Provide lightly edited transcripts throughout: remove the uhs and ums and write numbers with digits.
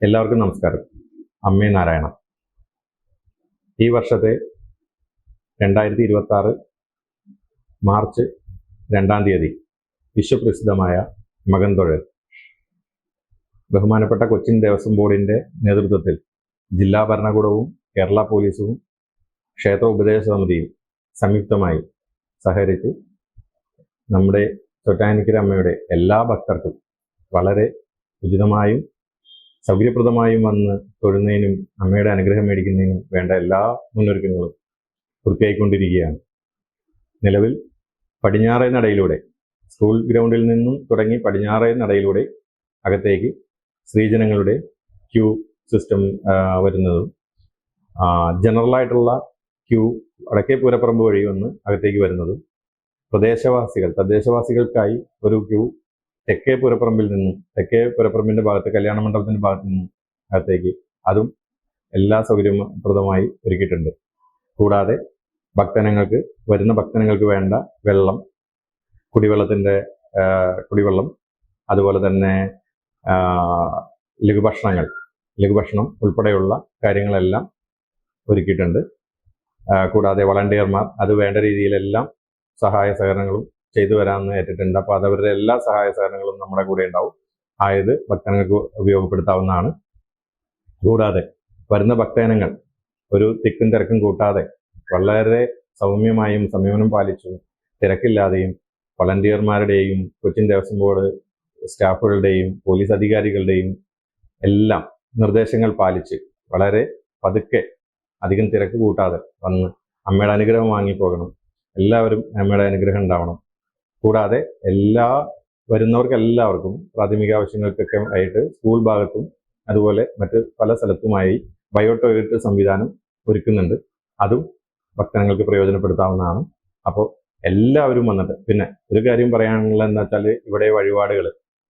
എല്ലാവർക്കും നമസ്കാരം. അമ്മേ നാരായണ. ഈ വർഷത്തെ 2026 മാർച്ച് 2-ാം തീയതി വിശ്വപ്രസിദ്ധമായ മകൻതൊഴൽ ബഹുമാനപ്പെട്ട കൊച്ചിൻ ദേവസ്വം ബോർഡിൻ്റെ നേതൃത്വത്തിൽ ജില്ലാ ഭരണകൂടവും കേരള പോലീസും ക്ഷേത്ര ഉപദേശ സമിതിയും സംയുക്തമായി സഹകരിച്ച് നമ്മുടെ ചോറ്റാനിക്കര അമ്മയുടെ എല്ലാ ഭക്തർക്കും വളരെ ഉചിതമായും സൗകര്യപ്രദമായും വന്ന് തൊഴുന്നതിനും അമ്മയുടെ അനുഗ്രഹം മേടിക്കുന്നതിനും വേണ്ട എല്ലാ മുന്നൊരുക്കങ്ങളും പൂർത്തിയായിക്കൊണ്ടിരിക്കുകയാണ്. നിലവിൽ പടിഞ്ഞാറേ നടയിലൂടെ സ്കൂൾ ഗ്രൗണ്ടിൽ നിന്നും തുടങ്ങി പടിഞ്ഞാറേ നടയിലൂടെ അകത്തേക്ക് സ്ത്രീജനങ്ങളുടെ ക്യൂ സിസ്റ്റം വരുന്നതും ജനറലായിട്ടുള്ള ക്യൂ വടക്കേ പൂരപ്പറമ്പ് വഴി വന്ന് അകത്തേക്ക് വരുന്നതും തദ്ദേശവാസികൾക്കായി ഒരു ക്യൂ തെക്കേ പൂരപ്പറമ്പിൻ്റെ ഭാഗത്ത് കല്യാണ മണ്ഡപത്തിൻ്റെ ഭാഗത്ത് നിന്നും അകത്തേക്ക് അതും എല്ലാ സൗകര്യപ്രദമായി ഒരുക്കിയിട്ടുണ്ട്. കൂടാതെ വരുന്ന ഭക്തജനങ്ങൾക്ക് വേണ്ട വെള്ളം, കുടിവെള്ളം, അതുപോലെ തന്നെ ലഘുഭക്ഷണം ഉൾപ്പെടെയുള്ള കാര്യങ്ങളെല്ലാം ഒരുക്കിയിട്ടുണ്ട്. കൂടാതെ വളണ്ടിയർമാർ അത് വേണ്ട രീതിയിലെല്ലാം സഹായ സഹകരണങ്ങളും ചെയ്തു വരാമെന്ന് ഏറ്റിട്ടുണ്ട്. അപ്പോൾ അതവരുടെ എല്ലാ സഹായ സഹകരണങ്ങളും നമ്മുടെ കൂടെ ഉണ്ടാവും. ആയത് ഭക്തജനങ്ങൾക്ക് ഉപയോഗപ്പെടുത്താവുന്നതാണ്. കൂടാതെ വരുന്ന ഭക്തജനങ്ങൾ ഒരു തിക്കും തിരക്കും കൂട്ടാതെ വളരെ സൗമ്യമായും സംയമനം പാലിച്ചും തിരക്കില്ലാതെയും വളണ്ടിയർമാരുടെയും കൊച്ചിൻ ദേവസ്വം ബോർഡ് സ്റ്റാഫുകളുടെയും പോലീസ് അധികാരികളുടെയും എല്ലാം നിർദ്ദേശങ്ങൾ പാലിച്ച് വളരെ പതുക്കെ അധികം തിരക്ക് കൂട്ടാതെ വന്ന് അമ്മയുടെ അനുഗ്രഹം വാങ്ങിപ്പോകണം. എല്ലാവരും അമ്മയുടെ അനുഗ്രഹം ഉണ്ടാവണം. കൂടാതെ വരുന്നവർക്കെല്ലാവർക്കും പ്രാഥമിക ആവശ്യങ്ങൾക്കൊക്കെ ആയിട്ട് സ്കൂൾ ഭാഗത്തും അതുപോലെ മറ്റ് പല സ്ഥലത്തുമായി ബയോ ടോയ്ലറ്റ് സംവിധാനം ഒരുക്കുന്നുണ്ട്. അതും ഭക്തജനങ്ങൾക്ക് പ്രയോജനപ്പെടുത്താവുന്നതാണ്. അപ്പോൾ എല്ലാവരും വന്നിട്ട്, പിന്നെ ഒരു കാര്യം പറയാനുള്ളത് എന്താ വെച്ചാൽ, ഇവിടെ വഴിപാടുകൾ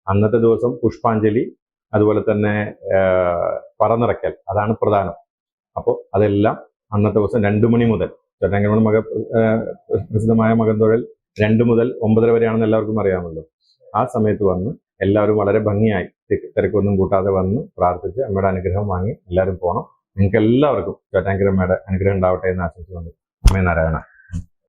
അന്നത്തെ ദിവസം പുഷ്പാഞ്ജലി, അതുപോലെ തന്നെ പറനിറക്കൽ, അതാണ് പ്രധാനം. അപ്പോൾ അതെല്ലാം അന്നത്തെ ദിവസം 2 മണി മുതൽ ചോറ്റാനിക്കര പ്രസിദ്ധമായ മകൻതൊഴൽ 2 മുതൽ 9 വരെയാണെന്ന് എല്ലാവർക്കും അറിയാമല്ലോ. ആ സമയത്ത് വന്ന് എല്ലാവരും വളരെ ഭംഗിയായി തിരക്കൊന്നും കൂട്ടാതെ വന്ന് പ്രാർത്ഥിച്ച് അമ്മയുടെ അനുഗ്രഹം വാങ്ങി എല്ലാവരും പോകണം. നിങ്ങൾക്ക് എല്ലാവർക്കും ചോറ്റാനിക്കര അമ്മയുടെ അനുഗ്രഹം ഉണ്ടാവട്ടെ എന്ന് ആശംസിച്ചുകൊണ്ട് അമ്മേ നാരായണ.